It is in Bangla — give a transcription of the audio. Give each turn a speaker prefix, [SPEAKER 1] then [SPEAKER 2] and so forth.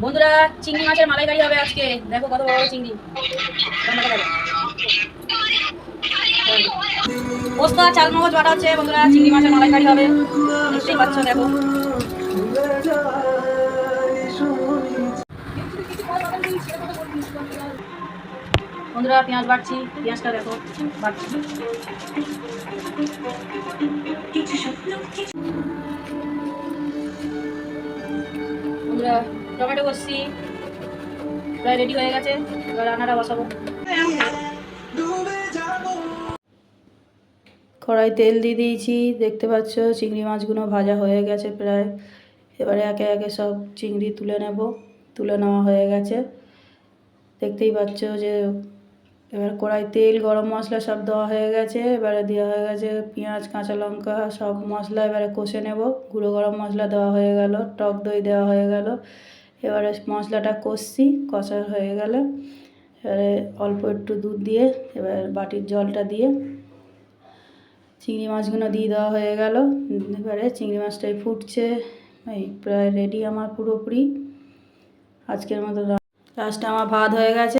[SPEAKER 1] বন্ধুরা, চিংড়ি মাছের মালাইকারি হবে আজকে। দেখো কত বড় বড় চিংড়ি। পোস্ত আর চাল মগজ বাটা হচ্ছে বন্ধুরা, চিংড়ি মাছের মালাইকারি হবে। দেখতেই পাচ্ছ, দেখো। বন্ধুরা, পেঁয়াজ বাটছি, পেঁয়াজটা দেখো বাটছি। বন্ধুরা, টমেটো কষছি, প্রায় রেডি হয়ে গেছে। এবার রান্নাটা বসাবো। কড়াই তেল দিয়ে দিয়েছি, দেখতে পাচ্ছ চিংড়ি মাছগুলো ভাজা হয়ে গেছে প্রায়। এবারে একে একে সব চিংড়ি তুলে নেব। তুলে নেওয়া হয়ে গেছে, দেখতেই পাচ্ছ যে। এবার কড়াই তেল, গরম মশলা সব দেওয়া হয়ে গেছে। এবারে দেওয়া হয়ে গেছে পেঁয়াজ, কাঁচা লঙ্কা, সব মশলা এবারে কষে নেব। গুঁড়ো গরম মশলা দেওয়া হয়ে গেল, টক দই দেওয়া হয়ে গেল। এবারে মশলাটা কষছি, কষা হয়ে গেলে এবারে অল্প একটু দুধ দিয়ে, এবার বাটির জলটা দিয়ে চিংড়ি মাছগুলো দিয়ে দেওয়া হয়ে গেল। এবারে চিংড়ি মাছটাই ফুটছে। এই প্রায় রেডি আমার পুরোপুরি। আজকের মতো লাস্টে আমার ভাত হয়ে গেছে।